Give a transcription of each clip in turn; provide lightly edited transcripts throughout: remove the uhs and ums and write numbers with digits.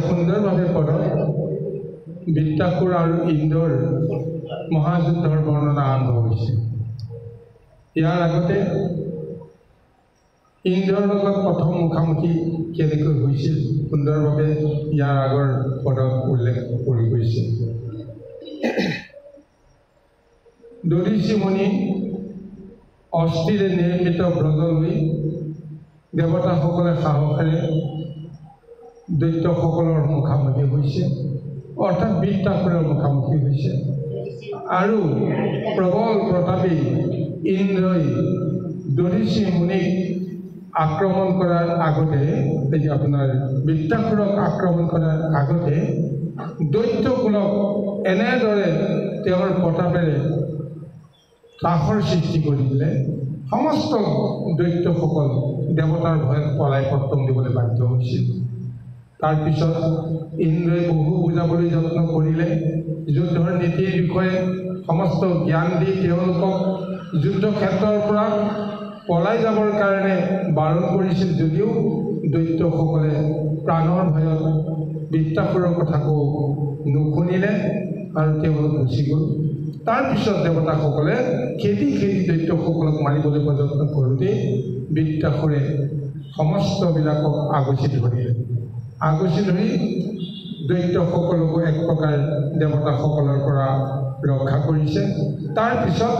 সুন্দৰভাৱে পঢ়ক বৃত্তাসুৰ আৰু ইন্দ্ৰৰ মহাযুদ্ধৰ বৰ্ণনা আৰম্ভ হৈছে। ইয়াৰ আগতে ইন্দ্ৰৰ লগত প্ৰথম মুখামুখি কেনেকৈ হৈছিল সুন্দৰভাৱে ইয়াৰ আগৰ পদত উল্লেখ কৰি গৈছে। দৰিচি মুনি অস্থিৰে নিৰ্মিত ব্ৰজ লৈ দেৱতাসকলে সাহসেৰে দৈত্যসকলৰ মুখামুখি হৈছে, অৰ্থাৎ বৃত্তাসুৰৰ মুখামুখি হৈছে। আৰু প্ৰবল প্ৰতাপী ইন্দ্ৰই দৰিচি মুনিক আক্ৰমণ কৰাৰ আগতে, আপোনাৰ বৃত্তাসুৰক আক্ৰমণ কৰাৰ আগতে দৈত্যকুলক এনেদৰে তেওঁৰ প্ৰতাপেৰে ত্ৰাসৰ সৃষ্টি কৰি দিলে, সমস্ত দৈত্যসকল দেৱতাৰ ভয়ত পলাই পত্তন দিবলৈ বাধ্য হৈছিল। তাৰপিছত ইন্দ্ৰই বহু বুজাবলৈ যত্ন কৰিলে, যুদ্ধৰ নীতিৰ বিষয়ে সমস্ত জ্ঞান দি তেওঁলোকক যুদ্ধক্ষেত্ৰৰ পৰা পলাই যাবৰ কাৰণে বাৰণ কৰিছিল, যদিও দৈত্যসকলে প্ৰাণৰ ভয়ত বৃত্তাসুৰৰ কথাকো নুশুনিলে আৰু তেওঁলোক গুচি গ'ল। তাৰপিছত দেৱতাসকলে খেদি খেদি দৈত্যসকলক মাৰিবলৈ যত্ন কৰোঁতে বৃত্তাসুৰে সমস্তবিলাকক আগচি ধৰিলে। আগচি ধৰি দৈত্যসকলকো এক প্ৰকাৰ দেৱতাসকলৰ পৰা ৰক্ষা কৰিছে। তাৰপিছত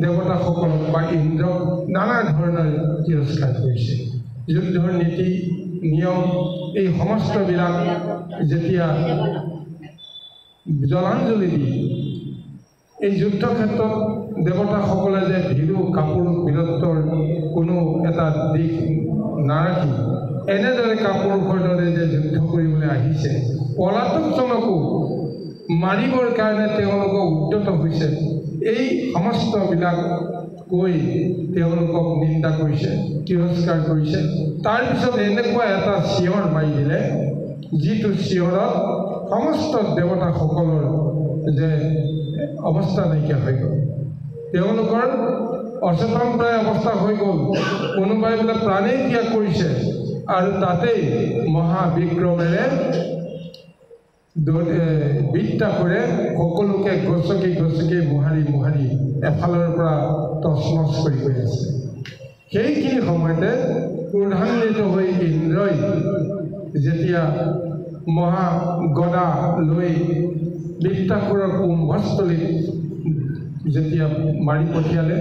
দেৱতাসকলক বা ইন্দ্ৰক নানা ধৰণৰ তিৰস্কাৰ কৰিছে। যুদ্ধৰ নীতি নিয়ম এই সমস্তবিলাক যেতিয়া জলাঞ্জলি দি এই যুদ্ধক্ষেত্ৰত দেৱতাসকলে যে ভীৰু কাপুৰুষ বীৰত্বৰ কোনো এটা দিশ নাৰাখি এনেদৰে কাপুৰুষৰ দৰে যে যুদ্ধ কৰিবলৈ আহিছে, পলাতকজনকো মাৰিবৰ কাৰণে তেওঁলোকক উদ্যত হৈছে, এই সমস্তবিলাক কৈ তেওঁলোকক নিন্দা কৰিছে, তিৰস্কাৰ কৰিছে। তাৰপিছত এনেকুৱা এটা চিঞৰ মাৰি দিলে, যিটো চিঞৰত সমস্ত দেৱতাসকলৰ যে অৱস্থা নাইকিয়া হৈ গ'ল, তেওঁলোকৰ অচেতন প্ৰায় অৱস্থা হৈ গ'ল, কোনোবাই বোলে প্ৰাণেই ত্যাগ কৰিছে। আৰু তাতেই মহাবিক্ৰমেৰে বৃত্তাসুৰে সকলোকে গছকি গছকি মোহাৰি মোহাৰি এফালৰ পৰা তছনছ কৰি গৈ আছে। সেইখিনি সময়তে ক্ৰোধান্বিত হৈ ইন্দ্ৰই যেতিয়া মহাগদা লৈ বৃত্তাসুৰৰ কুম্ভস্থলীত যেতিয়া মাৰি পঠিয়ালে,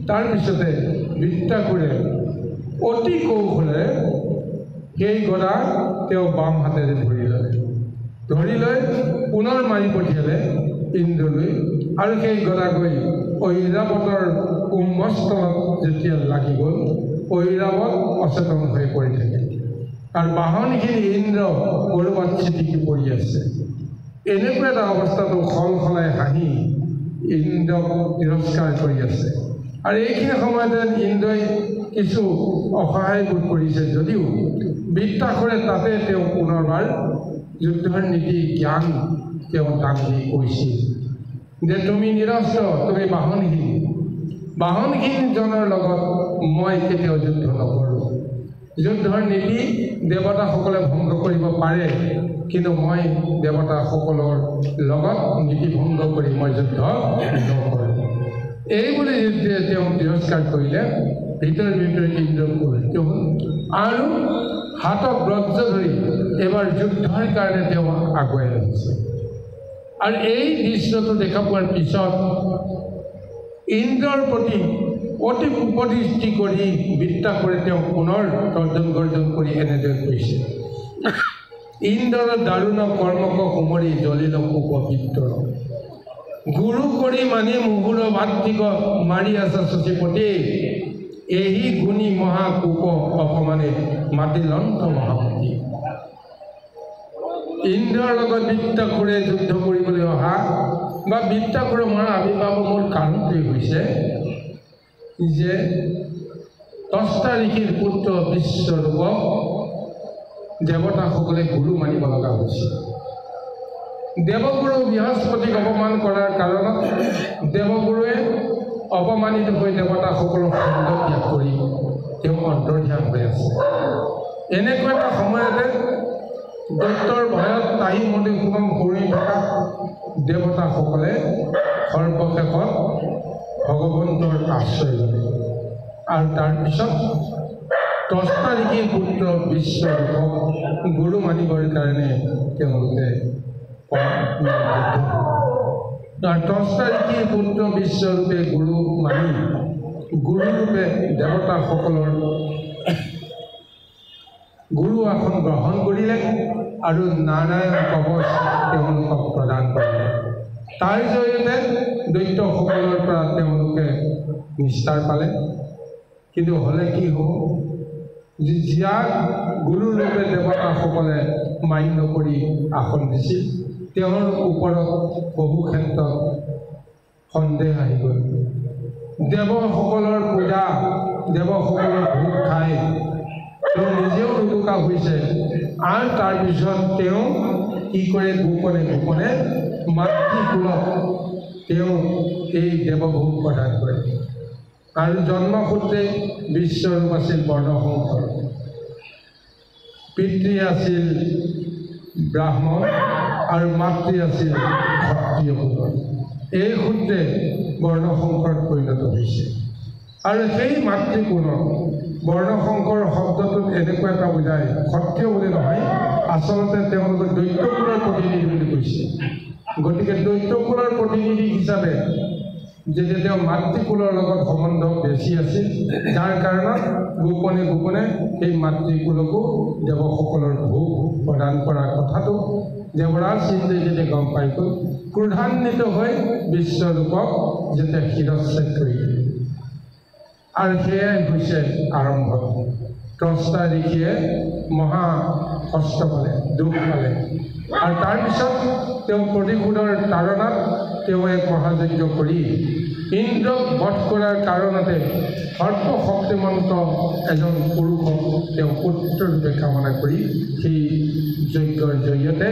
তাৰপিছতে বৃত্তাসুৰে অতি কৌশলেৰে সেই গদা তেওঁ বাম হাতেৰে ধৰি লয়, ধৰি লৈ পুনৰ মাৰি পঠিয়ালে ইন্দ্ৰলৈ। আৰু সেই গদা গৈ ঐৰাৱতৰ কুম্ভস্থলত যেতিয়া লাগি গ'ল, ঐৰাৱত অচেতন হৈ পৰি থাকিল। আৰু বাহনখিনি ইন্দ্ৰ ক'ৰবাত ছিটিকি পৰি আছে। এনেকুৱা এটা অৱস্থাটো খল খলাই হাঁহি ইন্দ্ৰক তিৰস্কাৰ কৰি আছে। আৰু এইখিনি সময়তে ইন্দ্ৰই কিছু অসহায় বোধ কৰিছে, যদিও বৃত্তাসুৰে তাতে তেওঁ পুনৰবাৰ যুদ্ধৰ নীতি জ্ঞান তেওঁ তাক দি কৈছিল যে তুমি নিৰস্ত্ৰ, তুমি বাহনহীনজনৰ লগত মই কেতিয়াও যুদ্ধ নকৰোঁ। যুদ্ধৰ নীতি দেৱতাসকলে ভংগ কৰিব পাৰে, কিন্তু মই দেৱতাসকলৰ লগত নীতি ভংগ কৰি মই যুদ্ধ নকৰোঁ। এইবুলি যেতিয়া তেওঁ তিৰস্কাৰ কৰিলে ভিতৰে ভিতৰে ইন্দ্ৰ প্ৰবৃত্ত হ'ল আৰু হাতত বজ্ৰ ধৰি এবাৰ যুদ্ধৰ কাৰণে তেওঁ আগুৱাই আহিছে। আৰু এই দৃশ্যটো দেখা পোৱাৰ পিছত ইন্দ্ৰৰ প্ৰতি অতি উপদৃষ্টি কৰি বৃত্তাসুৰে তেওঁ পুনৰ তৰ্জন গৰ্জন কৰি এনেদৰে কৈছে, ইন্দ্ৰৰ দাৰুণ কৰ্মক সুমৰি জ্বলিল কুপবিত্ৰ গুৰু কৰি মানি মুহুৰ ভাতৃক মাৰি আছা শচীপতি এই গুণী মহাকুপ অপমানে মাতিলন্ত মহাপতি। ইন্দ্ৰৰ লগত বৃত্তাসুৰে যুদ্ধ কৰিবলৈ অহা বা বৃত্তাসুৰে মৰাৰ আৱিৰ্ভাৱ মূল কাৰণটোৱেই হৈছে যে দহটা ঋষিৰ পুত্ৰ বিশ্বৰূপক দেৱতাসকলে গুৰু মানিব লগা হৈছিল। দেৱগুৰু বৃহস্পতিক অপমান কৰাৰ কাৰণত দেৱগুৰুৱে অপমানিত হৈ দেৱতাসকলক খণ্ড ত্যাগ কৰি তেওঁ অন্তৰ্ধান হৈ আছে। এনেকুৱা এটা সময়তে দৈত্যৰ ভয়ত তাহি মন্দিৰ সুগম কৰি থকা দেৱতাসকলে সৰ্বশেষত ভগৱন্তৰ আশ্ৰয় ল'লে আৰু তাৰপিছত দহটা ঋষিৰ পুত্ৰ বিশ্বৰূপক গুৰু মানিবৰ কাৰণে তেওঁলোকে দহটা ঋষিৰ পুত্ৰ বিশ্বৰূপে গুৰু মানি গুৰুৰূপে দেৱতাসকলৰ গুৰু আসন গ্ৰহণ কৰিলে আৰু নাৰায়ণ কৱচ তেওঁলোকক প্ৰদান কৰিলে। তাৰ জৰিয়তে দৈত্যসকলৰ পৰা তেওঁলোকে নিস্তাৰ পালে। কিন্তু হ'লে কি হ'ব, যাক গুৰুৰূপে দেৱতাসকলে মান্য কৰি আসন দিছিল তেওঁৰ ওপৰত বহু ক্ষেত্ৰত সন্দেহ আহি গ'ল। দেৱসকলৰ পূজা দেৱসকলৰ ভোগ খাই তেওঁ নিজেও নুদুকা হৈছে আৰু তাৰপিছত তেওঁ কি কৰে, গোপনে গোপনে মাতৃকুলক তেওঁ এই দেৱভোগ প্ৰদান কৰে। আৰু জন্মসূত্ৰে বিশ্বৰূপ আছিল বৰ্ণশংকৰ, পিতৃ আছিল ব্ৰাহ্মণ আৰু মাতৃ আছিল ক্ষত্ৰিয় পুত্ৰ। এই সূত্ৰে বৰ্ণশংকৰত পৰিণত হৈছে। আৰু সেই মাতৃকুলত বৰ্ণশংকৰ শব্দটোত এনেকুৱা এটা বুজায়, ক্ষত্ৰিয় বুলি নহয়, আচলতে তেওঁলোকে দৈত্যকুলৰ প্ৰতিনিধি বুলি কৈছে। গতিকে দৈত্যকুলৰ প্ৰতিনিধি হিচাপে যেতিয়া তেওঁ মাতৃকুলৰ লগত সম্বন্ধ বেছি আছিল, যাৰ কাৰণত গোপনে গোপনে সেই মাতৃকুলকো দেৱসকলৰ ভোগ প্ৰদান কৰাৰ কথাটো দেৱৰাজ ইন্দ্ৰই যেতিয়া গম পাই গ'ল, ক্ৰোধান্বিত হৈ বিশ্বৰূপক যেতিয়া শিৰচ্ছেদ কৰি দিলে। আৰু সেয়াই হৈছে আৰম্ভ। দহটা ঋষিয়ে মহা কষ্ট পালে, দুখ পালে। আৰু তাৰপিছত তেওঁ প্ৰতিশোধৰ তাৰণাত তেওঁ এক মহাযজ্ঞ কৰি ইন্দ্ৰক বধ কৰাৰ কাৰণতে সৰ্বশক্তিমন্ত এজন পুৰুষক তেওঁ পুত্ৰৰূপে কামনা কৰি সেই যজ্ঞৰ জৰিয়তে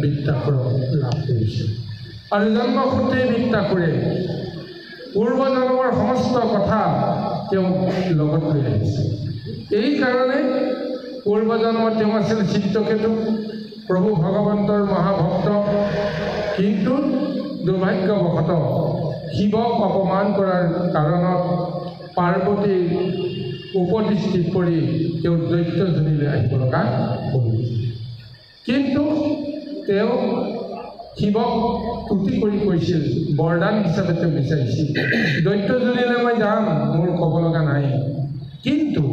বৃত্তাসুৰক লাভ কৰিছে। আৰু জন্মসূত্ৰে বৃত্তাসুৰে পূৰ্বজন্মৰ সমস্ত কথা তেওঁ লগত লৈ আহিছে। এইকাৰণে পূৰ্বজন্মত তেওঁ আছিল চিত্ৰকেতু, প্ৰভু ভগৱন্তৰ মহাভক্ত। কিন্তু দুৰ্ভাগ্যবশতঃ শিৱক অপমান কৰাৰ কাৰণত পাৰ্বতীৰ উপদৃষ্টিত পৰি তেওঁ দৈত্যজনীলৈ আহিব লগা হ'ল। কিন্তু তেওঁ শিৱক তুতি কৰি কৈছিল, বৰদান হিচাপে তেওঁ বিচাৰিছিল, দৈত্যজনীলৈ মই যাম, মোৰ ক'ব লগা নাই, কিন্তু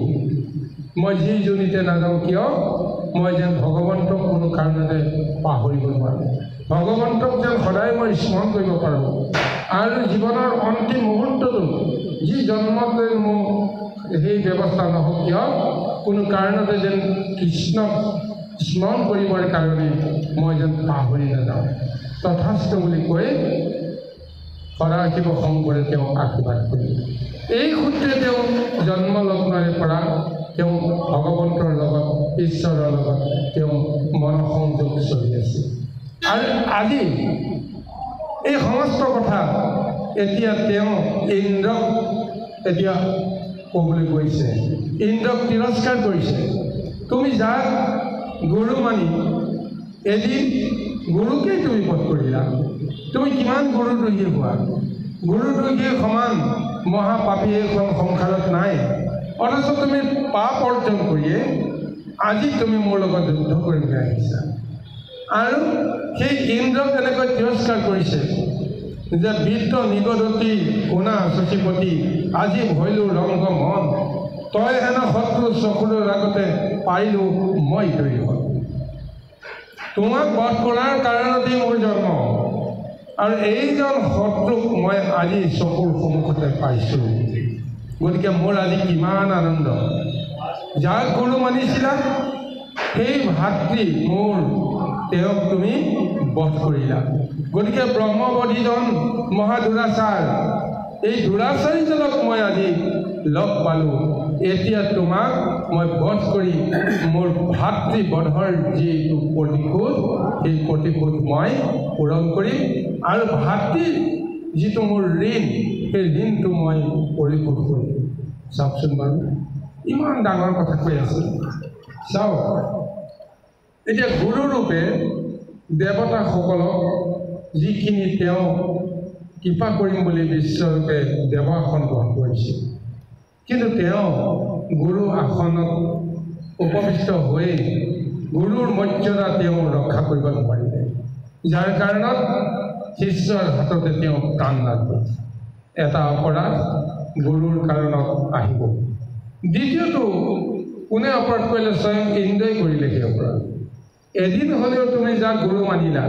মই যি জনীতে নাযাওঁ কিয়, মই যেন ভগৱন্তক কোনো কাৰণতে পাহৰিব নোৱাৰোঁ, ভগৱন্তক যেন সদায় মই স্মৰণ কৰিব পাৰোঁ। আৰু জীৱনৰ অন্তিম মুহূৰ্তটো যি জন্মতে মোক সেই ব্যৱস্থা নহওক কিয়, কোনো কাৰণতে যেন কৃষ্ণক স্মৰণ কৰিবৰ কাৰণে মই যেন পাহৰি নাযাওঁ, তথাস্থ বুলি কৈ সদাশিৱ শংকৰে তেওঁ আশীৰ্বাদ কৰিলে। এই সূত্ৰে তেওঁ জন্মলগ্নৰে পৰা তেওঁ ভগৱন্তৰ লগত, ঈশ্বৰৰ লগত তেওঁ মনসংযোগ চলি আছে। আৰু আজি এই সমস্ত কথা এতিয়া তেওঁ ইন্দ্ৰক এতিয়া ক'বলৈ গৈছে, ইন্দ্ৰক তিৰস্কাৰ কৰিছে। তুমি যাক গুৰু মানি এদিন গুৰুকেই তুমি বধ কৰিলা, তুমি কিমান গুৰুদ্ৰোহী হোৱা, গুৰুদ্ৰোহীৰ সমান মহাপাপী এইখন সংসাৰত নাই। অথচ তুমি পাপ অৰ্জন কৰিয়ে আজি তুমি মোৰ লগত যুদ্ধ কৰিবলৈ আহিছা। আৰু সেই ইন্দ্ৰক এনেকৈ তিৰস্কাৰ কৰিছে যে বৃত্ত নিগদতী কোণা শশীপতি আজি ভৈলো ৰংগ মন, তই হেন শত্ৰু চকুলৰ আগতে পাৰিলোঁ মই তৰি হ'ল। তোমাক বধ কৰাৰ কাৰণতেই মোৰ জন্ম, আৰু এইজন শত্ৰুক মই আজি চকুৰ সন্মুখতে পাইছোঁ। গতিকে মোৰ আজি কিমান আনন্দ। যাক গুৰু মানিছিলা সেই ভাতৃ মোৰ, তেওঁক তুমি বধ কৰিলা। গতিকে ব্ৰহ্মবধিজন মহাদুৰাচাৰ, এই দুৰাচাৰীজনক মই আজি লগ পালোঁ। এতিয়া তোমাক মই বধ কৰি মোৰ ভাতৃবধৰ যিটো প্ৰতিশোধ, সেই প্ৰতিশোধ মই পূৰণ কৰিম, আৰু ভাতৃৰ যিটো মোৰ ঋণ, সেই ঋণটো মই পৰিশোধ কৰিম। চাওকচোন বাৰু, ইমান ডাঙৰ কথা কৈ আছে। চাওক, এতিয়া গুৰুৰূপে দেৱতাসকলক যিখিনি তেওঁ কৃপা কৰিম বুলি বিশ্বৰূপে দেৱাসন গ্ৰহণ কৰিছিল, কিন্তু তেওঁ গুৰু আসনত উপবিষ্ট হৈ গুৰুৰ মৰ্যাদা তেওঁ ৰক্ষা কৰিব নোৱাৰিলে, যাৰ কাৰণত শিষ্যৰ হাততে তেওঁ প্ৰাণ লাভ কৰিছে। এটা অপৰাধ গুৰুৰ কাৰণত আহিব। দ্বিতীয়টো কোনে অপৰাধ কৰিলে? স্বয়ং ইন্দ্ৰই কৰিলে সেই অপৰাধ। এদিন হ'লেও তুমি যাক গুৰু মানিলা,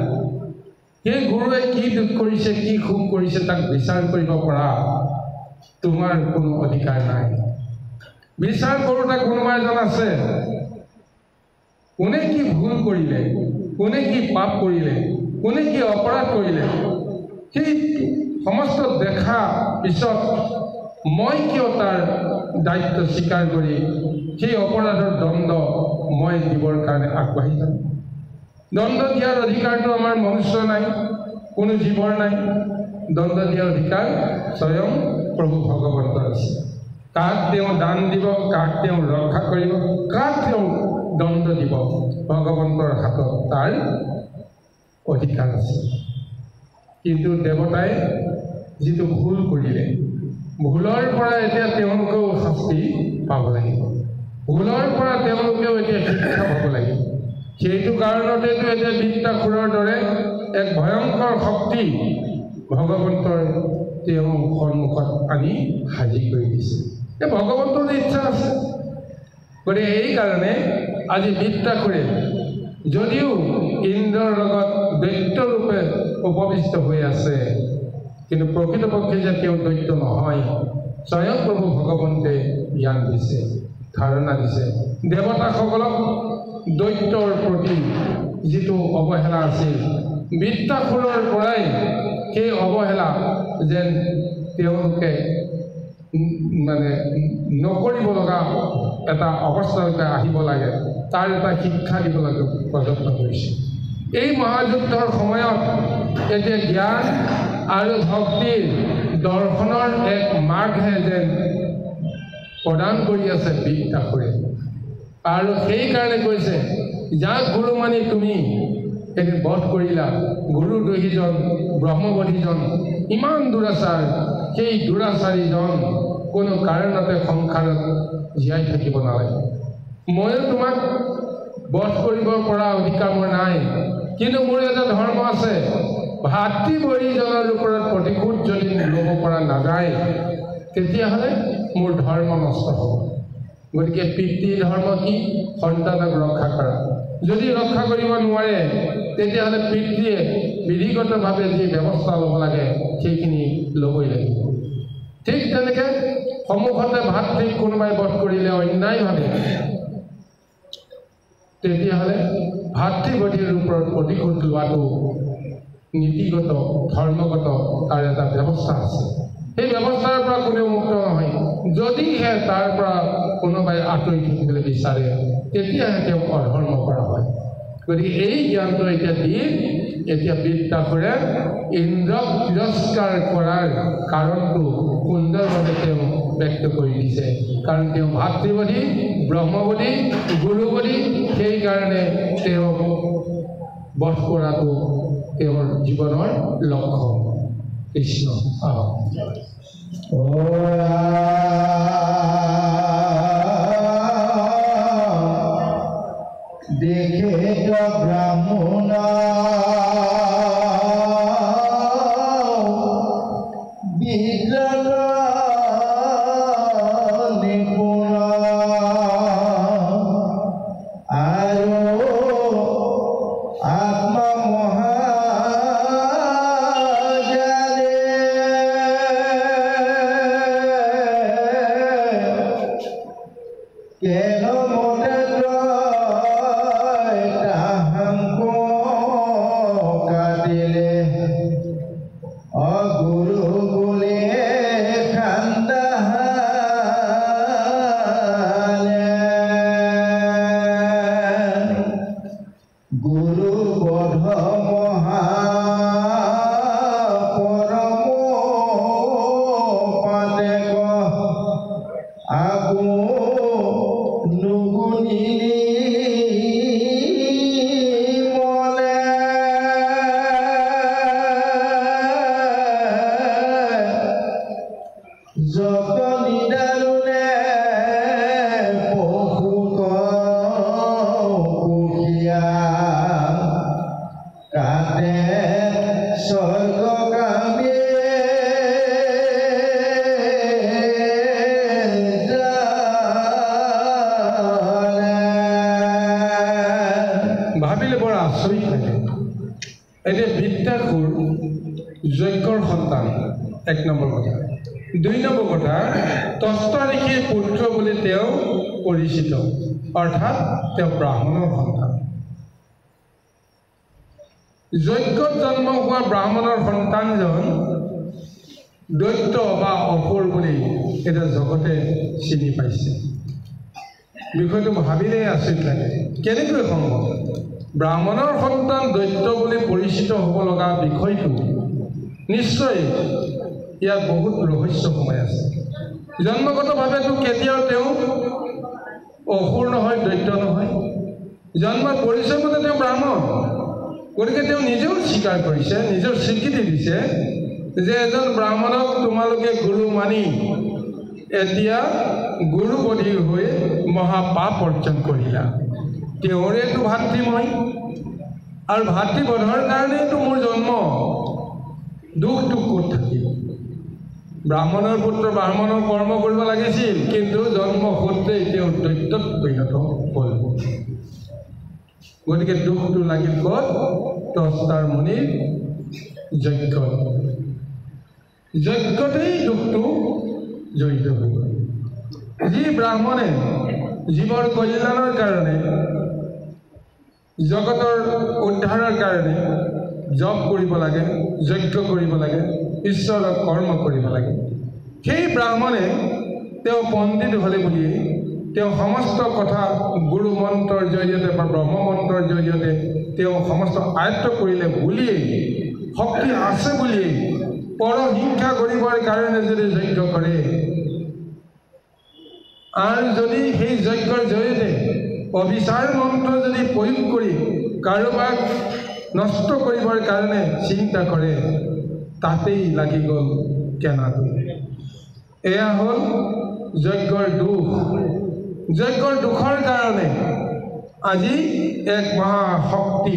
সেই গুৰুৱে কি দুখ কৰিছে, কি সুখ কৰিছে, তাক বিচাৰ কৰিব পৰা তোমাৰ কোনো অধিকাৰ নাই। বিচাৰ কৰোঁতা কোনোবা এজন আছে। কোনে কি ভুল কৰিলে, কোনে কি পাপ কৰিলে, কোনে কি অপৰাধ কৰিলে, সেই সমস্ত দেখা পিছত মই কিয় তাৰ দায়িত্ব স্বীকাৰ কৰি সেই অপৰাধৰ দণ্ড মই দিবৰ কাৰণে আগবাঢ়ি যাম? দণ্ড দিয়াৰ অধিকাৰটো আমাৰ মনুষ্য নাই, কোনো জীৱৰ নাই। দণ্ড দিয়াৰ অধিকাৰ স্বয়ং প্ৰভু ভগৱন্তৰ আছে। কাক তেওঁ দান দিব, কাক তেওঁ ৰক্ষা কৰিব, কাক তেওঁ দণ্ড দিব, ভগৱন্তৰ হাতত তাৰ অধিকাৰ আছে। কিন্তু দেৱতাই যিটো ভুল কৰিলে, ভুলৰ পৰা এতিয়া তেওঁলোকেও শাস্তি পাব লাগিব, ভুলৰ পৰা তেওঁলোকেও এতিয়া শিক্ষা পাব লাগিব। সেইটো কাৰণতেতো এতিয়া বৃত্তাসুৰৰ দৰে এক ভয়ংকৰ শক্তি ভগৱন্তৰ তেওঁ সন্মুখত আনি সাজি কৰি দিছে। এই ভগৱন্তৰ ইচ্ছা আছে। গতিকে এইকাৰণে আজি বৃত্তাসুৰে যদিও ইন্দ্ৰৰ লগত দৈত্যৰূপে উপবিষ্ট হৈ আছে, কিন্তু প্ৰকৃতপক্ষে যে তেওঁ দৈত্য নহয়, স্বয়ং প্ৰভু ভগৱন্তে জ্ঞান দিছে, ধাৰণা দিছে। দেৱতাসকলক দৈত্যৰ প্ৰতি যিটো অৱহেলা আছিল, বৃত্তাসুৰৰ পৰাই সেই অৱহেলা যেন তেওঁলোকে নকৰিব লগা এটা অৱস্থালৈকে আহিব লাগে, তাৰ এটা শিক্ষা দিব লাগে প্ৰযত্ন কৰিছে। এই মহাযুদ্ধৰ সময়ত এতিয়া জ্ঞান আৰু ভক্তিৰ দৰ্শনৰ এক মাৰ্গহে যেন প্ৰদান কৰি আছে বৃত্তাসুৰে। আৰু সেইকাৰণে কৈছে, যাক গুৰু মানি তুমি এদিন বধ কৰিলা, গুৰুদ্ৰোহীজন ব্ৰহ্মবধিজন ইমান দুৰাচাৰ, সেই দুৰাচাৰীজন কোনো কাৰণতে সংসাৰত জীয়াই থাকিব নালাগে। ময়ো তোমাক বধ কৰিব পৰা অধিকাৰ মোৰ নাই, কিন্তু মোৰ এটা ধৰ্ম আছে। ভাতৃবৰীজনৰ ওপৰত প্ৰতিশোধ যদি ল'ব পৰা নাযায়, তেতিয়াহ'লে মোৰ ধৰ্ম নষ্ট হ'ব। গতিকে পিতৃ ধৰ্ম কি? সন্তানক ৰক্ষা কৰা। যদি ৰক্ষা কৰিব নোৱাৰে, তেতিয়াহ'লে পিতৃয়ে বিধিগতভাৱে যি ব্যৱস্থা ল'ব লাগে সেইখিনি ল'বই লাগিব। ঠিক তেনেকৈ সন্মুখতে ভাতৃক কোনোবাই বধ কৰিলে অন্যায়ভাৱে, তেতিয়াহ'লে ভাতৃবধিৰ ওপৰত প্ৰতিশোধ লোৱাটো নীতিগত ধৰ্মগত তাৰ এটা ব্যৱস্থা আছে। সেই ব্যৱস্থাৰ পৰা কোনেও মুক্ত নহয়। যদিহে তাৰ পৰা কোনোবাই আঁতৰি থাকিবলৈ বিচাৰে, তেতিয়াহে তেওঁক অধৰ্ম কৰা হয়। গতিকে এই জ্ঞানটো এতিয়া দি এতিয়া বৃত্তাসুৰে ইন্দ্ৰক তিৰস্কাৰ কৰাৰ কাৰণটো সুন্দৰভাৱে তেওঁ ব্যক্ত কৰি দিছে। কাৰণ তেওঁ ভাতৃবধি, ব্ৰহ্মবধি, গুৰুবধি, সেইকাৰণে তেওঁক বধ কৰাটো তেওঁৰ জীৱনৰ লক্ষ্য। কৃষ্ণ দেখে তো ব্ৰাহ্মণ বিদ্যাৰ নিপুণ আৰু আত্মা মহাজানে কেন মতে তাহাঙ্ক কাটিলে অগুৰু বুলি খান্দাহালে গুৰু বধ মহা পৰম পাতে আকো নুগুণিনী মলে যত নিদাৰুণে পশুক কুকিয়া কাটে স্বৰ্গকামী ভাবিলে বৰ আচৰিত লাগে এতিয়া বৃত্তাসুৰ যজ্ঞৰ সন্তান এক নম্বৰ কথা দুই নম্বৰ কথা তস্ত ঋষিৰ পুত্ৰ বুলি তেওঁ পৰিচিত অৰ্থাৎ তেওঁ ব্ৰাহ্মণৰ সন্তান যজ্ঞত জন্ম হোৱা ব্ৰাহ্মণৰ সন্তানজন দৈত্য বা অসুৰ বুলি এতিয়া জগতে চিনি পাইছে বিষয়টো ভাবিলেই আচৰিত লাগে কেনেকৈ সম্ভৱ ব্ৰাহ্মণৰ সন্তান দৈত্য বুলি পৰিচিত হ'ব লগা বিষয়টো নিশ্চয় ইয়াত বহুত ৰহস্য সোমাই আছে জন্মগতভাৱেতো কেতিয়াও তেওঁ অসুৰ নহয় দৈত্য নহয় জন্মৰ পৰিচয় মতে তেওঁ ব্ৰাহ্মণ গতিকে তেওঁ নিজেও স্বীকাৰ কৰিছে নিজৰ স্বীকৃতি দিছে যে এজন ব্ৰাহ্মণক তোমালোকে গুৰু মানি এতিয়া গুৰু বধিৰ হৈ মহাপাপ অৰ্জন কৰিলা তেওঁৰেতো ভাতৃময় আৰু ভাতৃবধৰ কাৰণেতো মোৰ জন্ম দুখটো ক'ত থাকিব ব্ৰাহ্মণৰ পুত্ৰ ব্ৰাহ্মণৰ কৰ্ম কৰিব লাগিছিল কিন্তু জন্ম সূত্ৰে তেওঁ দৈত্যত পৰিণত হ'ল গতিকে দুখটো লাগিল ক'ত তস্তাৰ মুনিৰ যজ্ঞতেই দুখটো জড়িত হৈ গ'ল যি ব্ৰাহ্মণে জীৱৰ কল্যাণৰ কাৰণে জগতৰ উদ্ধাৰৰ কাৰণে জপ কৰিব লাগে যজ্ঞ কৰিব লাগে ঈশ্বৰৰ কৰ্ম কৰিব লাগে সেই ব্ৰাহ্মণে তেওঁ পণ্ডিত হ'লে বুলিয়েই তেওঁ সমস্ত কথা গুৰু মন্ত্ৰৰ জৰিয়তে বা ব্ৰহ্ম মন্ত্ৰৰ জৰিয়তে তেওঁ সমস্ত আয়ত্ত কৰিলে বুলিয়েই শক্তি আছে বুলিয়েই পৰহিংসা কৰিবৰ কাৰণে যদি যজ্ঞ কৰে আৰু যদি সেই যজ্ঞৰ জৰিয়তে অবিচাৰ মন্ত্ৰ যদি প্ৰয়োগ কৰি কাৰোবাক নষ্ট কৰিবৰ কাৰণে চিন্তা কৰে তাতেই লাগি গ'ল কেনাটো এয়া হ'ল যজ্ঞৰ দুখ যজ্ঞৰ দুখৰ কাৰণে আজি এক মহাশক্তি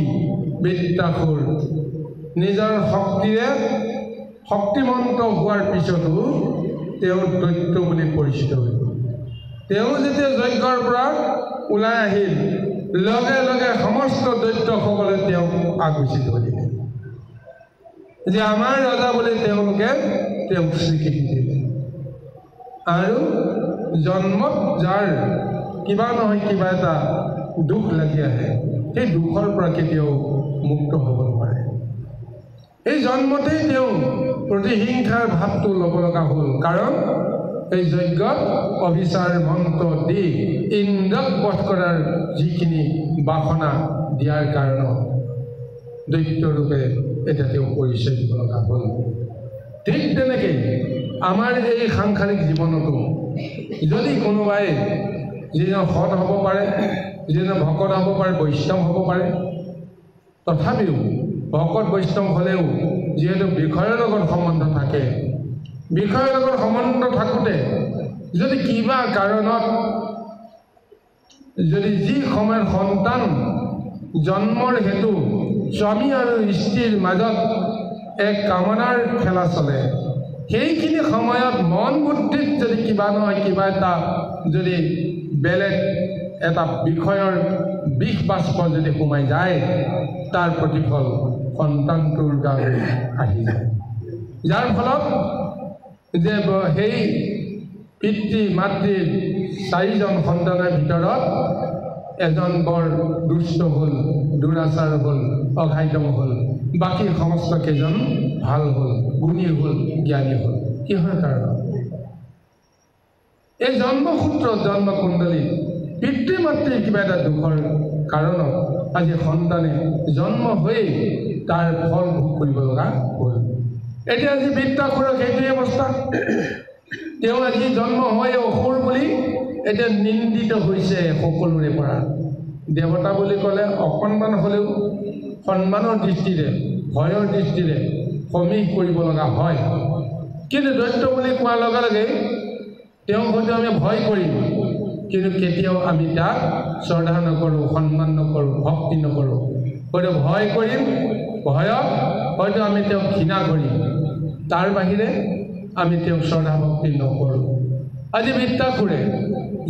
বৃত্তাসুৰ নিজৰ শক্তিৰে শক্তিমন্ত হোৱাৰ পিছতো তেওঁ দৈত্য বুলি পৰিচিত হৈ গ'ল তেওঁ যেতিয়া যজ্ঞৰ পৰা ওলাই আহিল লগে লগে সমস্ত দৈত্যসকলে তেওঁক আগুচি ধৰিলে যে আমাৰ ৰজা বুলি তেওঁলোকে তেওঁক স্বীকৃতি দিলে আৰু জন্মত যাৰ কিবা নহয় কিবা এটা দুখ লাগি আহে সেই দুখৰ পৰা কেতিয়াও মুক্ত হ'ব নোৱাৰে এই জন্মতেই তেওঁ প্ৰতিহিংসাৰ ভাৱটো ল'ব লগা হ'ল কাৰণ এই যজ্ঞত অবিচাৰ মন্ত্ৰ দি ইন্দ্ৰক বধ কৰাৰ যিখিনি বাসনা দিয়াৰ কাৰণত দৈত্যৰূপে এতিয়া তেওঁ পৰিচয় দিব লগা হ'ল ঠিক তেনেকৈ আমাৰ এই সাংসাৰিক জীৱনতো যদি কোনোবাই যিজন সৎ হ'ব পাৰে যিজন ভকত হ'ব পাৰে বৈষ্ণৱ হ'ব পাৰে তথাপিও ভকত বৈষ্ণৱ হ'লেও যিহেতু বিষয়ৰ লগত সম্বন্ধ থাকে বিষয়ৰ লগত সম্বন্ধ থাকোঁতে যদি কিবা কাৰণত যদি যি সময়ত সন্তান জন্মৰ হেতু স্বামী আৰু স্ত্ৰীৰ মাজত এক কামনাৰ খেলা চলে সেইখিনি সময়ত মন বুদ্ধিত যদি কিবা নহয় কিবা এটা যদি বেলেগ এটা বিষয়ৰ বিষ বাষ্প যদি সোমাই যায় তাৰ প্ৰতিফল সন্তানটোৰ গালৈ আহি যায় যাৰ ফলত যে সেই পিতৃ মাতৃৰ 4জন সন্তানৰ ভিতৰত এজন বৰ দুষ্ট হ'ল দুৰাচাৰ হ'ল অঘাইতম হ'ল বাকী সমস্ত কেইজন ভাল হ'ল গুণী হ'ল জ্ঞানী হ'ল কিহৰ কাৰণত এই জন্মসূত্ৰ জন্মকুণ্ডলী পিতৃ মাতৃৰ কিবা এটা দুখৰ কাৰণত আজি সন্তানে জন্ম হৈ তাৰ ফল ভোগ কৰিব লগা হ'ল এতিয়া আজি বৃত্তাসুৰৰ সেইটোৱে অৱস্থা তেওঁ আজি জন্ম হৈ অসুৰ বুলি এতিয়া নিন্দিত হৈছে সকলোৰে পৰা দেৱতা বুলি ক'লে অকণমান হ'লেও সন্মানৰ দৃষ্টিৰে ভয়ৰ দৃষ্টিৰে সমীহ কৰিব লগা হয় কিন্তু দৈত্য বুলি কোৱাৰ লগে লগে তেওঁক হয়তো আমি ভয় কৰিম কিন্তু কেতিয়াও আমি তাক শ্ৰদ্ধা নকৰোঁ সন্মান নকৰোঁ ভক্তি নকৰোঁ হয়তো ভয় কৰিম ভয়ত হয়তো আমি তেওঁক ঘৃণা কৰিম তাৰ বাহিৰে আমি তেওঁক শ্ৰদ্ধা ভক্তি নকৰোঁ আজি বৃত্তাসুৰে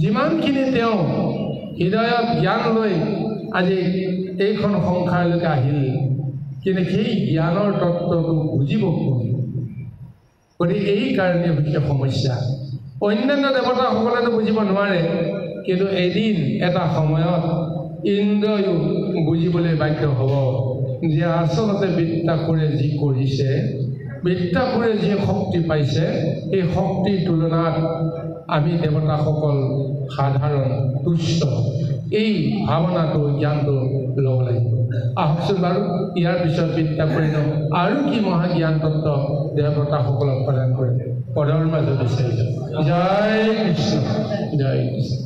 যিমানখিনি তেওঁ হৃদয়ত জ্ঞান লৈ আজি এইখন সংসাৰলৈকে আহিল কিন্তু সেই জ্ঞানৰ তত্ত্বটো বুজিব কোন গতিকে এই কাৰণে হৈছে সমস্যা অন্যান্য দেৱতাসকলেতো বুজিব নোৱাৰে কিন্তু এদিন এটা সময়ত ইন্দ্ৰয়ো বুজিবলৈ বাধ্য হ'ব যে আচলতে বৃত্তাসুৰে যি কৰিছে বৃত্তাসুৰে যি শক্তি পাইছে এই শক্তিৰ তুলনাত আমি দেৱতাসকল সাধাৰণ তুচ্ছ এই ভাৱনাটো জ্ঞানটো ল'ব লাগিব আহকচোন বাৰু ইয়াৰ পিছত বৃত্তাসুৰে আৰু কি মহাজ্ঞান তত্ত্ব দেৱতাসকলক প্ৰদান কৰে পদৰ মাজত বিচাৰিছোঁ জয় কৃষ্ণ জয় কৃষ্ণ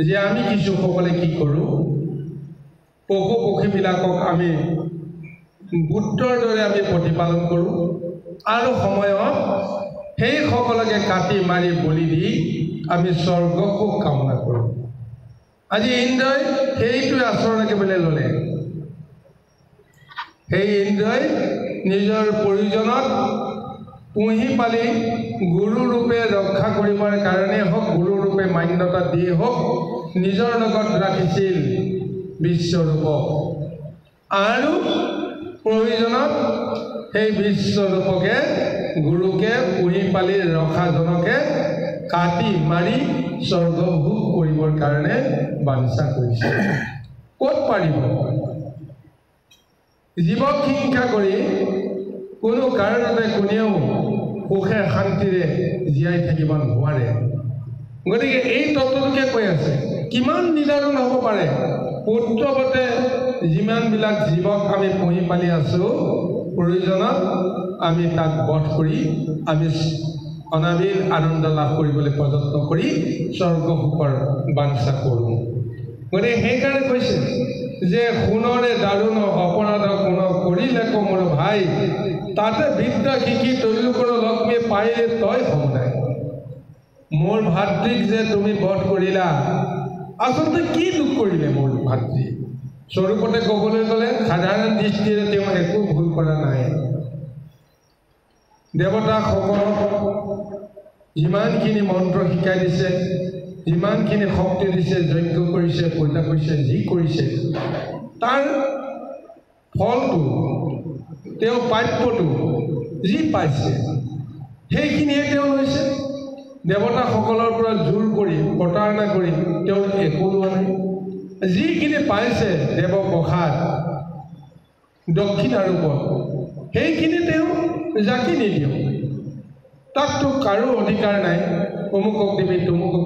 যে আমি কৃষকসকলে কি কৰোঁ পশু পক্ষীবিলাকক আমি পুত্ৰৰ দৰে আমি প্ৰতিপালন কৰোঁ আৰু সময়ত সেইসকলকে কাটি মাৰি বলি দি আমি স্বৰ্গকো কামনা কৰোঁ আজি ইন্দ্ৰই সেইটোৱে আচৰণ একেবাৰে ল'লে সেই ইন্দ্ৰই নিজৰ প্ৰয়োজনত পুহি পালি গুৰু ৰূপে ৰক্ষা কৰিবৰ কাৰণে হওক গুৰু ৰূপে মান্যতা দিয়ে হওক নিজৰ লগত ৰাখিছিল বিশ্বৰূপক আৰু প্ৰয়োজনত সেই বিশ্বৰূপকে গুৰুকে পুহি পালি ৰখাজনকে কাটি মাৰি স্বৰ্গভোগ কৰিবৰ কাৰণে বাঞ্ছা কৰিছিল ক'ত পাৰিব জীৱক হিংসা কৰি কোনো কাৰণতে কোনেও সুখে শান্তিৰে জীয়াই থাকিব নোৱাৰে গতিকে এই তত্ত্বটোকে কৈ আছে কিমান নিদাৰুণ হ'ব পাৰে পুত্ৰৱতে যিমানবিলাক জীৱক আমি পুহি পালি আছোঁ প্ৰয়োজনত আমি তাক বধ কৰি আমি অনাবিল আনন্দ লাভ কৰিবলৈ প্ৰযত্ন কৰি স্বৰ্গ সুখৰ বাঞ্ছা কৰোঁ গতিকে সেইকাৰণে কৈছে যে সোণৰে দাৰুণ অপৰাধ কোন কৰিলে ক মোৰ ভাই তাতে বিদ্যা শিকি তেওঁলোকৰ লক্ষ্মী পাইলে তই সমুদায় মোৰ ভাতৃক যে তুমি বধ কৰিলা আচলতে কি দুখ কৰিলে মোৰ ভাতৃ স্বৰূপতে ক'বলৈ গ'লে সাধাৰণ দৃষ্টিৰে তেওঁ একো ভুল কৰা নাই দেৱতাসকলক যিমানখিনি মন্ত্ৰ শিকাই দিছে যিমানখিনি শক্তি দিছে যজ্ঞ কৰিছে পূজা কৰিছে যি কৰিছে তাৰ ফলটো তেওঁ প্ৰাপ্যটো যি পাইছে সেইখিনিয়ে তেওঁ লৈছে দেৱতাসকলৰ পৰা জোৰ কৰি প্ৰতাৰণা কৰি তেওঁ একো লোৱা নাই যিখিনি পাইছে দেৱপ্ৰসাদ দক্ষিণা ৰূপত সেইখিনি তেওঁ জাকি নিদিওঁ তাততো কাৰো অধিকাৰ নাই অমুকক দিবি তমুকক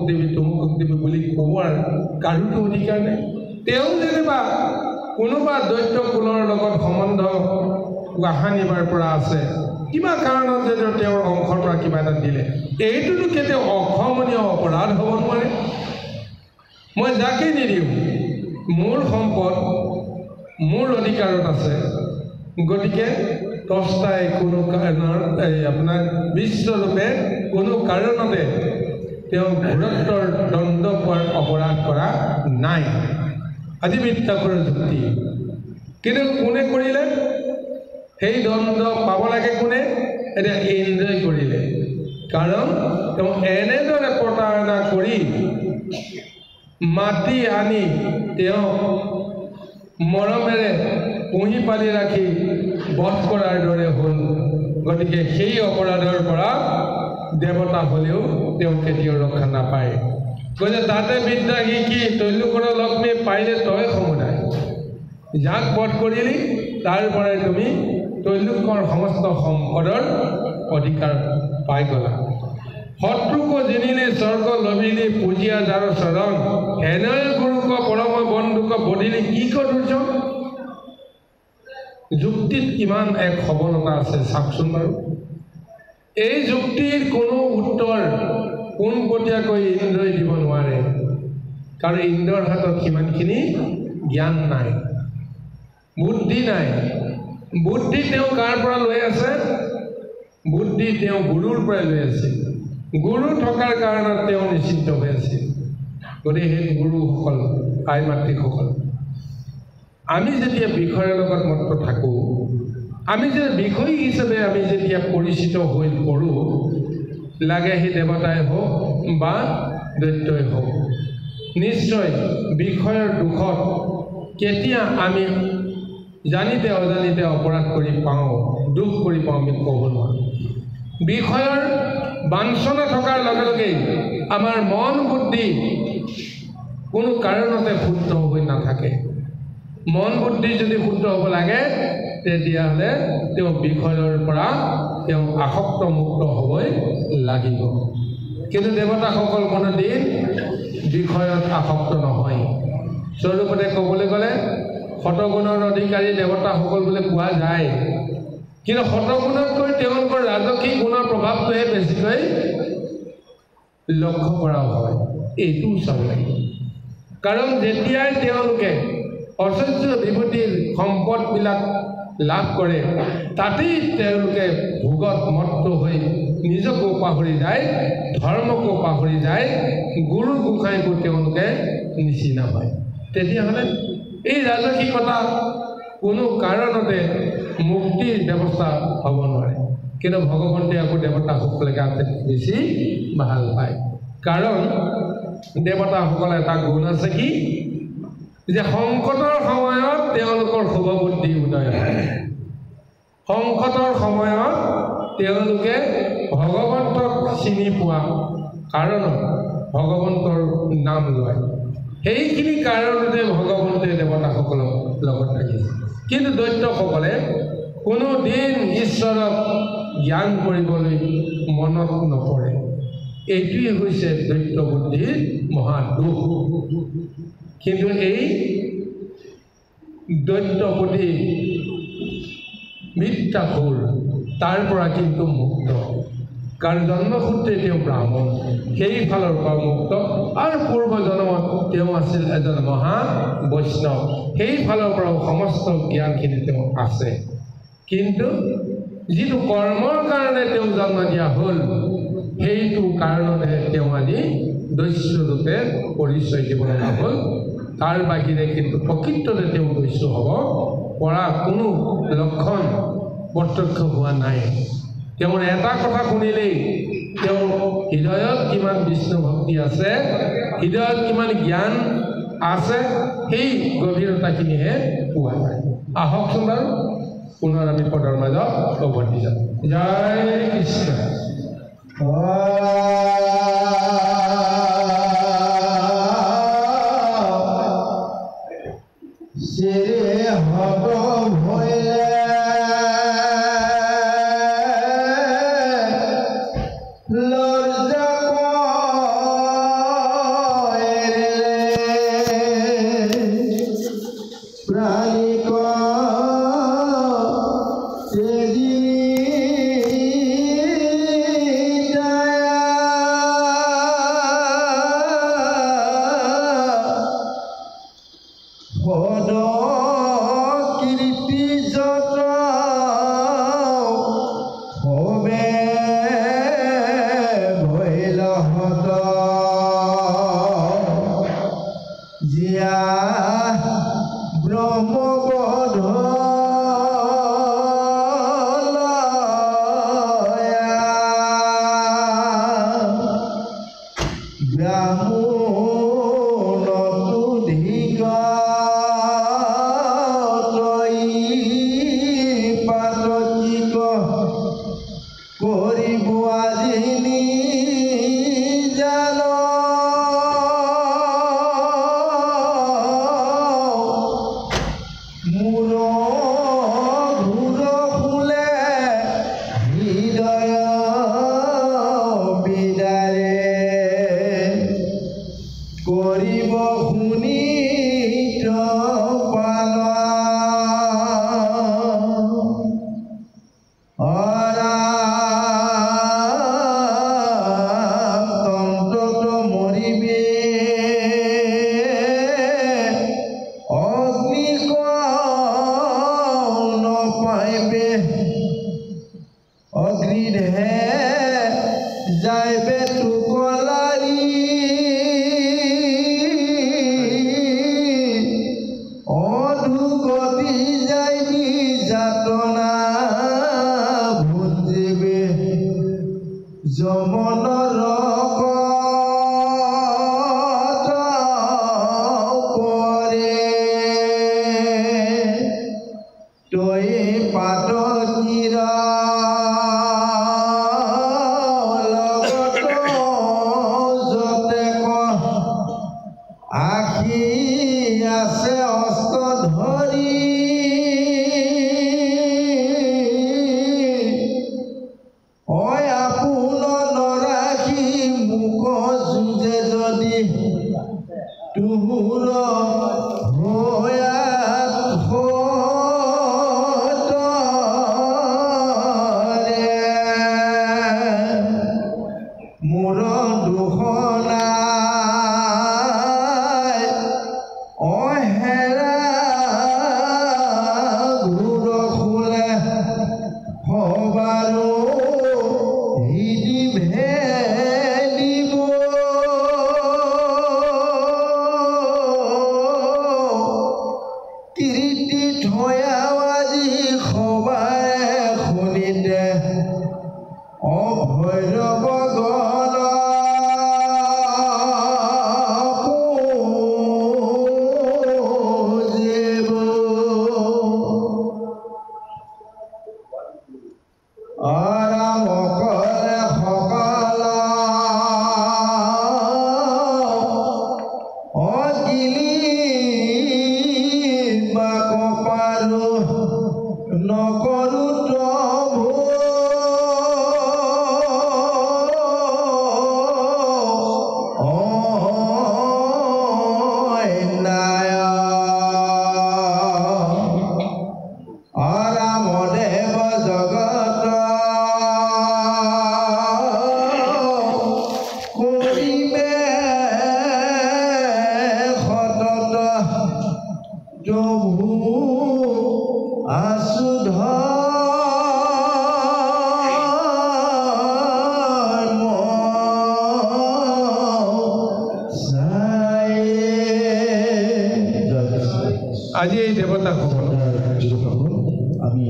দিবি বুলি কোৱাৰ কাৰোতো অধিকাৰ নাই তেওঁ যেনিবা কোনোবা দৈত্য কুলৰ লগত সম্বন্ধ কাহানিবাৰ পৰা আছে কিবা কাৰণত যদি তেওঁৰ অংশৰ পৰা কিবা এটা দিলে এইটোতো কেতিয়াও অক্ষমনীয় অপৰাধ হ'ব নোৱাৰে মই যাকে নিদিওঁ মোৰ সম্পদ মোৰ অধিকাৰত আছে গতিকে তস্তাই কোনো কাৰণৰ আপোনাৰ বিশ্বৰূপে কোনো কাৰণতে তেওঁ ঘোৰত্বৰ দণ্ড পোৱাৰ অপৰাধ কৰা নাই আজি মৃত্যুৰ যুক্তি কিন্তু কোনে কৰিলে সেই দণ্ড পাব লাগে কোনে এতিয়া ইন্দ্ৰই কৰিলে কাৰণ তেওঁ এনেদৰে প্ৰতাৰণা কৰি মাতি আনি তেওঁ মৰমেৰে পুহি পালি ৰাখি বধ কৰাৰ দৰে হ'ল গতিকে সেই অপৰাধৰ পৰা দেৱতা হ'লেও তেওঁ কেতিয়াও ৰক্ষা নাপায় কৈছে তাতে বিদ্যা শিকি তেওঁলোকৰ লক্ষ্মী পাইলে তই সমুদায় যাক বধ কৰিলি তাৰ পৰাই তুমি তেওঁলোকৰ সমস্ত সম্পদৰ অধিকাৰ পাই গলা শত্ৰুক জিনিলে স্বৰ্গ লভিলি পূজিয়া যাৰ চৰণ হেনয় গুৰুক পৰম বন্ধুক বধিলি কি কৰ্য যুক্তিত কিমান এক সবলতা আছে চাওকচোন বাৰু এই যুক্তিৰ কোনো উত্তৰ পোনপটীয়াকৈ ইন্দ্ৰই দিব নোৱাৰে কাৰণ ইন্দ্ৰৰ হাতত সিমানখিনি জ্ঞান নাই বুদ্ধি নাই বুদ্ধি তেওঁ কাৰ পৰা লৈ আছে বুদ্ধি তেওঁ গুৰুৰ পৰা লৈ আছে গুৰু থকাৰ কাৰণত তেওঁ নিশ্চিত হৈ আছিল গতিকে সেই গুৰুসকল আই মাতৃসকল আমি যেতিয়া বিষয়ৰ লগত মত থাকোঁ আমি যে বিষয় হিচাপে আমি যেতিয়া পৰিচিত হৈ পৰোঁ লাগে সেই দেৱতাই হওক বা দৈত্যই হওক নিশ্চয় বিষয়ৰ দুখত কেতিয়া আমি জানিতে অজানিতে অপৰাধ কৰি পাওঁ দুখ কৰি পাওঁ আমি ক'ব নোৱাৰোঁ বিষয়ৰ বাঞ্ছনা থকাৰ লগে লগেই আমাৰ মন বুদ্ধি কোনো কাৰণতে শুদ্ধ হৈ নাথাকে মন বুদ্ধি যদি শুদ্ধ হ'ব লাগে তেতিয়াহ'লে তেওঁ বিষয়ৰ পৰা তেওঁ আসক্ত মুক্ত হ'বই লাগিব কিন্তু দেৱতাসকল কোনোদিন বিষয়ত আসক্ত নহয় স্বৰূপতে ক'বলৈ গ'লে শতগুণৰ অধিকাৰী দেৱতাসকল বুলি কোৱা যায় কিন্তু শতগুণতকৈ তেওঁলোকৰ ৰাজসিক গুণৰ প্ৰভাৱটোহে বেছিকৈ লক্ষ্য কৰা হয় এইটো চাব লাগিব কাৰণ যেতিয়াই তেওঁলোকে অসহ্য বিভূতিৰ সম্পদবিলাক লাভ কৰে তাতেই তেওঁলোকে ভোগত মত্ত হৈ নিজকো পাহৰি যায় ধৰ্মকো পাহৰি যায় গুৰু গোসাঁইকো তেওঁলোকে নিচিনা হয় তেতিয়াহ'লে এই ৰাজসিকতা কোনো কাৰণতে মুক্তিৰ ব্যৱস্থা হ'ব নোৱাৰে কিন্তু ভগৱন্তে আকৌ দেৱতাসকলকে বেছি ভাল পায় কাৰণ দেৱতাসকলৰ এটা গুণ আছে কি যে সংকটৰ সময়ত তেওঁলোকৰ শুভ বুদ্ধি উদয় হয় সংকটৰ সময়ত তেওঁলোকে ভগৱন্তক চিনি পোৱা কাৰণত ভগৱন্তৰ নাম লয় সেইখিনি কাৰণতে ভগৱন্তে দেৱতাসকলক লগত ৰাখিছে কিন্তু দৈত্যসকলে কোনো দিন ঈশ্বৰক জ্ঞান কৰিবলৈ মনত নপৰে এইটোৱে হৈছে দৈত্য বুদ্ধিৰ মহাদোষ। কিন্তু এই দৈত্য বুদ্ধি মিথ্যাসুৰ তাৰ পৰা কিন্তু মুক্ত, কাৰণ জন্মসূত্ৰে তেওঁ ব্ৰাহ্মণ, সেই ফালৰ পৰা মুক্ত। আৰু পূৰ্ব জন্মত তেওঁ আছিল এজন মহা বৈষ্ণৱ, সেই ফালৰ পৰাও সমস্ত জ্ঞানখিনি তেওঁ আছে। কিন্তু যিটো কৰ্মৰ কাৰণে তেওঁ জন্ম দিয়া হ'ল, সেইটো কাৰণতে তেওঁ আজি দস্যুৰূপে পৰিচয় দিব লগা হ'ল। তাৰ বাহিৰে কিন্তু প্ৰকৃততে তেওঁ দস্যু হ'ব পৰা কোনো লক্ষণ প্ৰত্যক্ষ হোৱা নাই। তেওঁৰ এটা কথা শুনিলেই তেওঁৰ হৃদয়ত কিমান বিষ্ণু ভক্তি আছে, হৃদয়ত কিমান জ্ঞান আছে, সেই গভীৰতাখিনিহে পোৱা যায়। আহকচোন বাৰু পুনৰ আমি পদৰ মাজত উভতি যাম। জয় কৃষ্ণ। নকৰো বামদেৱ জগত কৰিবে সতত প্ৰভু আশুধ আজি এই দেৱতাসকল আমি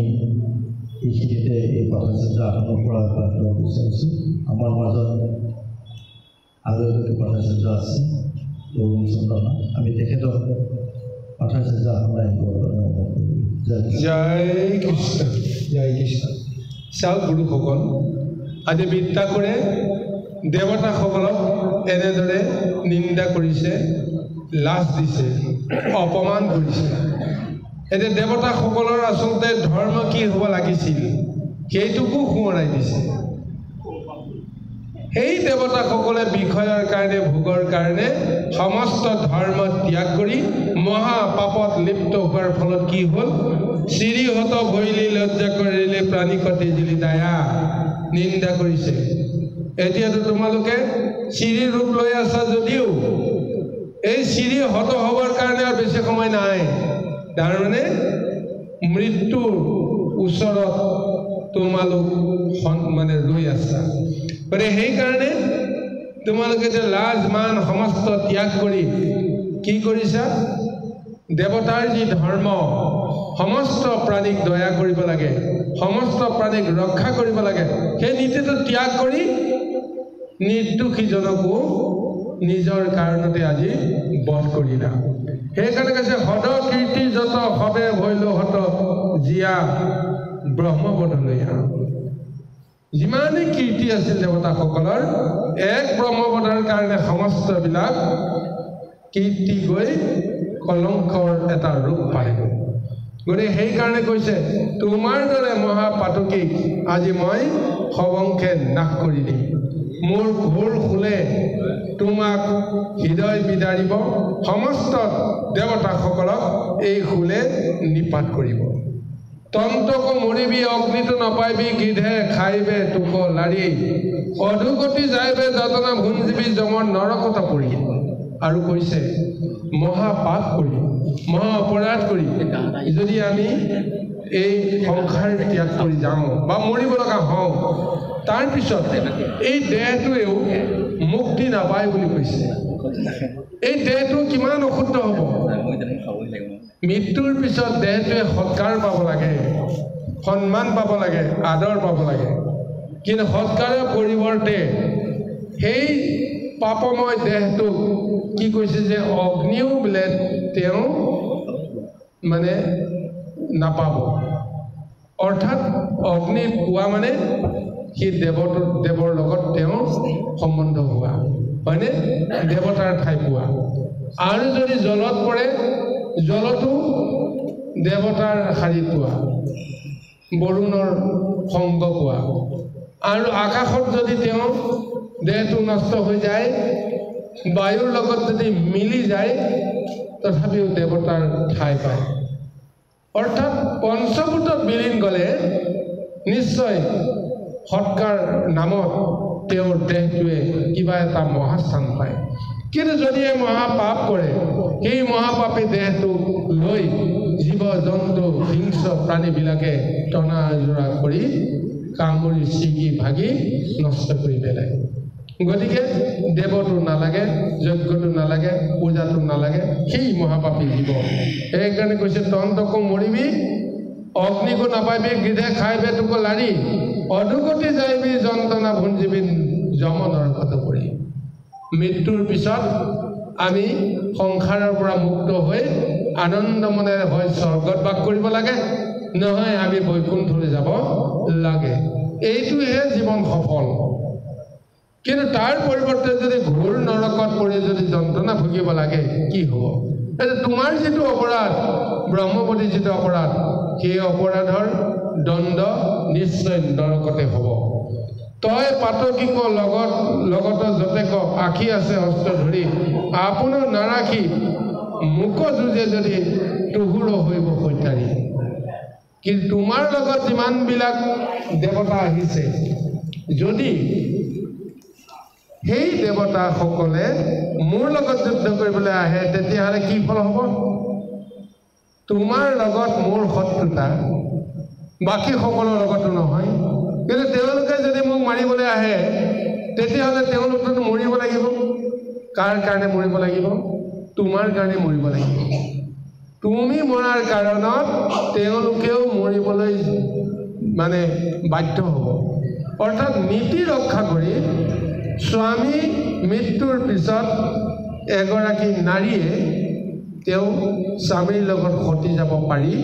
এইখিনিতে এই কথাচিন্তা আৰম্ভ কৰা বিচাৰিছোঁ। আমাৰ মাজত আৰু এগৰাকী কথাচিন্তা আছে অৰুণ চন্দ্ৰনা, আমি তেখেতক কথাচিন্তা আহিব। জয় কৃষ্ণ, জয় কৃষ্ণ। চাওক গুৰুসকল, আজি বৃত্তাসুৰে দেৱতাসকলক এনেদৰে নিন্দা কৰিছে, লাজ দিছে, অপমান কৰিছে। এতিয়া দেৱতাসকলৰ আচলতে ধৰ্ম কি হ'ব লাগিছিল সেইটোকো সোঁৱৰাই দিছে। সেই দেৱতাসকলে বিষয়ৰ কাৰণে, ভোগৰ কাৰণে সমস্ত ধৰ্ম ত্যাগ কৰি মহাপাপত লিপ্ত হোৱাৰ ফলত কি হ'ল? শ্ৰীহত ভৈলি লজ্জা কৰিলে প্ৰাণী কটি জিলি দায়া, নিন্দা কৰিছে। এতিয়াতো তোমালোকে শ্ৰী ৰূপ লৈ আছা যদিও এই শ্ৰী হত হ'বৰ কাৰণে আৰু বেছি সময় নাই। তাৰমানে মৃত্যুৰ ওচৰত তোমালোক মানে ৰৈ আছা। গতিকে সেইকাৰণে তোমালোকে যে লাজ মান সমস্ত ত্যাগ কৰি কি কৰিছা? দেৱতাৰ যি ধৰ্ম, সমস্ত প্ৰাণীক দয়া কৰিব লাগে, সমস্ত প্ৰাণীক ৰক্ষা কৰিব লাগে, সেই নীতিটো ত্যাগ কৰি নিৰ্দোষীজনকো নিজৰ কাৰণতে আজি বধ কৰিলা। সেইকাৰণে কৈছে হদ কীৰ্তি যত সবে ভৈল হত জীয়া ব্ৰহ্মবধলৈয়া। যিমানেই কীৰ্তি আছিল দেৱতাসকলৰ, এক ব্ৰহ্মবধৰ কাৰণে সমস্তবিলাক কীৰ্তি গৈ কলংকৰ এটা ৰূপ পালেগৈ। গতিকে সেইকাৰণে কৈছে তোমাৰ দৰে মহাপাতকীক আজি মই সবংশে নাশ কৰি দিম। মোৰ ঘোৰ শুলে তোমাক হৃদয় বিদাৰিব, সমস্ত দেৱতাসকলক এই শুলে নিপাত কৰিব। তন্তকো মৰিবি অগ্নিটো নাপাইবি, গৃধে খাইবে তোক লাৰি, অধুগতি যাইবে যাতনা ভুঞ্জিবি জমৰ নৰকত পৰি। আৰু কৈছে মহাপাপ কৰি, মহা অপৰাধ কৰি যদি আমি এই সংসাৰ ত্যাগ কৰি যাওঁ বা মৰিব লগা হওঁ, তাৰপিছত এই দেহটোৱেও মুক্তি নাপায় বুলি কৈছে। এই দেহটো কিমান অশুদ্ধ হ'ব? মৃত্যুৰ পিছত দেহটোৱে সৎকাৰ পাব লাগে, সন্মান পাব লাগে, আদৰ পাব লাগে। কিন্তু সৎকাৰৰ পৰিৱৰ্তে সেই পাপময় দেহটোক কি কৈছে যে অগ্নিও বোলে তেওঁ মানে নাপাব। অৰ্থাৎ অগ্নিত পোৱা মানে সেই দেৱৰ লগত তেওঁ সম্বন্ধ হোৱা, হয়নে? দেৱতাৰ ঠাই পোৱা। আৰু যদি জলত পৰে, জলতো দেৱতাৰ শাৰীত পোৱা, বৰুণৰ সংগ পোৱা। আৰু আকাশত যদি তেওঁ দেহটো নষ্ট হৈ যায়, বায়ুৰ লগত যদি মিলি যায়, তথাপিও দেৱতাৰ ঠাই পায়। অৰ্থাৎ পঞ্চভূতত বিলীন গ'লে নিশ্চয় সৎকাৰ নামত তেওঁৰ দেহটোৱে কিবা এটা মহাস্থান পায়। কিন্তু যদি এই মহাপাপ কৰে, সেই মহাপাপী দেহটো লৈ জীৱ জন্তু হিংস্ৰ প্ৰাণীবিলাকে টনা জোৰা কৰি কামুৰি ছিগি ভাগি নষ্ট কৰি পেলায়। গতিকে দেৱটো নালাগে, যজ্ঞটো নালাগে, পূজাটো নালাগে সেই মহাপাপী জীৱ। সেইকাৰণে কৈছে তন্তকো মৰিবি অগ্নিকো নাপাবি, গৃধে খাইবে তোক লাৰি, অধুগতি যাইবি যন্ত্ৰণা ভুঞ্জিবি যম নৰকত পৰি। মৃত্যুৰ পিছত আমি সংসাৰৰ পৰা মুক্ত হৈ আনন্দ মনেৰে হয় স্বৰ্গত বাস কৰিব লাগে, নহয় আমি বৈকুণ্ঠলৈ যাব লাগে। এইটোহে জীৱন সফল। কিন্তু তাৰ পৰিৱৰ্তে যদি ঘোৰ নৰকত পৰি যদি যন্ত্ৰণা ভুগিব লাগে, কি হ'ব? তোমাৰ যিটো অপৰাধ, ব্ৰহ্মপতিৰ যিটো অপৰাধ, সেই অপৰাধৰ দণ্ড নিশ্চয় নৰকতে হ'ব। তই পাতকীক লগত যতেক আখি আছে হস্ত ধৰি, আপোনাৰ নাৰাখি মুখ যুঁজে যদি তুহুৰ হৈব সৈতাৰী। কিন্তু তোমাৰ লগত যিমানবিলাক দেৱতা আহিছে যদি সেই দেৱতাসকলে মোৰ লগত যুদ্ধ কৰিবলৈ আহে তেতিয়াহ'লে কি ফল হ'ব তোমাৰ লগত মোৰ শত্ৰুতা বাকী সকলৰ লগতো নহয় কিন্তু তেওঁলোকে যদি মোক মাৰিবলৈ আহে তেতিয়াহ'লে তেওঁলোকতো মৰিব লাগিব কাৰ কাৰণে মৰিব লাগিব তোমাৰ কাৰণে মৰিব লাগিব তুমি মৰাৰ কাৰণত তেওঁলোকেও মৰিবলৈ মানে বাধ্য হ'ব অৰ্থাৎ নীতি ৰক্ষা কৰি স্বামী মৃত্যুৰ পিছত এগৰাকী নাৰীয়ে তেওঁ স্বামীৰ লগত সতি যাব পাৰি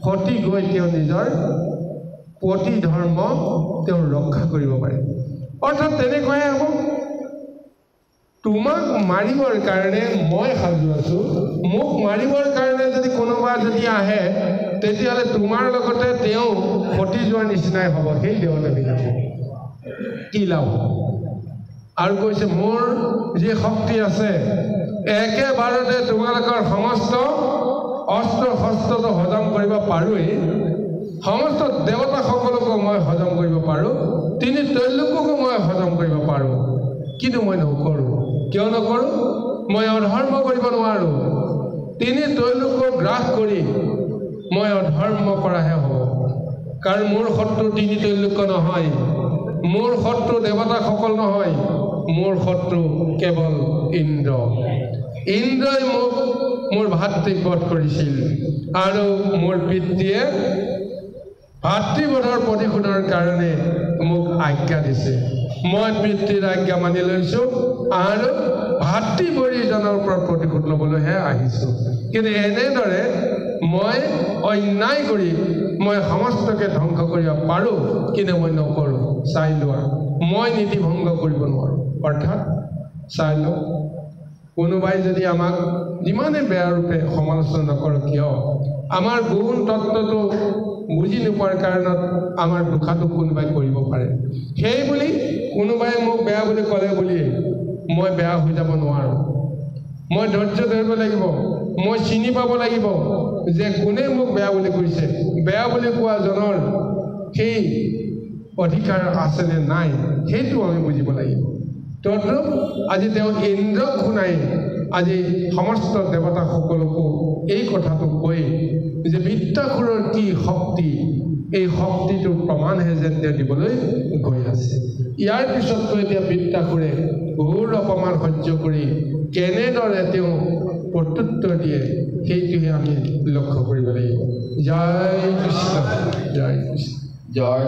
সতি গৈ তেওঁ নিজৰ পতি ধৰ্ম তেওঁ ৰক্ষা কৰিব পাৰে অৰ্থাৎ তেনেকুৱাই হ'ব তোমাক মাৰিবৰ কাৰণে মই সাজু আছোঁ মোক মাৰিবৰ কাৰণে যদি কোনোবা যদি আহে তেতিয়াহ'লে তোমাৰ লগতে তেওঁ সতি যোৱাৰ নিচিনাই হ'ব সেই দেৱতাবিলাক কি লাভ আৰু কৈছে মোৰ যি শক্তি আছে একেবাৰতে তোমালোকৰ সমস্ত অস্ত্ৰ শস্ত্ৰটো হজম কৰিব পাৰোঁৱেই সমস্ত দেৱতাসকলকো মই হজম কৰিব পাৰোঁ তিনি তৈলোককো মই হজম কৰিব পাৰোঁ কিন্তু মই নকৰোঁ কিয় নকৰোঁ মই অধৰ্ম কৰিব নোৱাৰোঁ তিনি তৈলোকক গ্ৰাস কৰি মই অধৰ্ম কৰাহে হ'ব কাৰণ মোৰ শত্ৰু তিনি তৈলোক নহয় মোৰ শত্ৰু দেৱতাসকল নহয় মোৰ শত্ৰু কেৱল ইন্দ্ৰই মোক মোৰ ভাতৃক বধ কৰিছিল আৰু মোৰ পিতৃয়ে ভাতৃবধৰ প্ৰতিশোধৰ কাৰণে মোক আজ্ঞা দিছে মই পিতৃৰ আজ্ঞা মানি লৈছোঁ আৰু ভাতৃবৰীজনৰ ওপৰত প্ৰতিশোধ ল'বলৈহে আহিছোঁ কিন্তু এনেদৰে মই অন্যায় কৰি মই সমস্তকে ধ্বংস কৰিব পাৰোঁ কিন্তু মই নকৰোঁ চাই লোৱা মই নীতি ভংগ কৰিব নোৱাৰোঁ অৰ্থাৎ চাই লওঁ কোনোবাই যদি আমাক যিমানে বেয়া ৰূপে সমালোচনা নকৰোঁ কিয় আমাৰ গুণ তত্ত্বটো বুজি নোপোৱাৰ কাৰণত আমাৰ দুখাটো কোনোবাই কৰিব পাৰে সেই বুলি কোনোবাই মোক বেয়া বুলি ক'লে বুলি মই বেয়া হৈ যাব নোৱাৰোঁ মই ধৈৰ্য ধৰিব লাগিব মই চিনি পাব লাগিব যে কোনে মোক বেয়া বুলি কৈছে বেয়া বুলি কোৱাজনৰ সেই অধিকাৰ আছেনে নাই সেইটো আমি বুজিব লাগিব তদ্ৰূপ আজি তেওঁ ইন্দ্ৰক শুনাই আজি সমস্ত দেৱতাসকলকো এই কথাটো কৈ যে বৃত্তাসুৰৰ কি শক্তি এই শক্তিটোৰ প্ৰমাণহে যেন তেওঁ দিবলৈ গৈ আছে ইয়াৰ পিছততো এতিয়া বৃত্তাসুৰে ঘোৰ অপমান সহ্য কৰি কেনেদৰে তেওঁ প্ৰত্যুত্তৰ দিয়ে সেইটোহে আমি লক্ষ্য কৰিব লাগিব জয় কৃষ্ণ জয় কৃষ্ণ জয়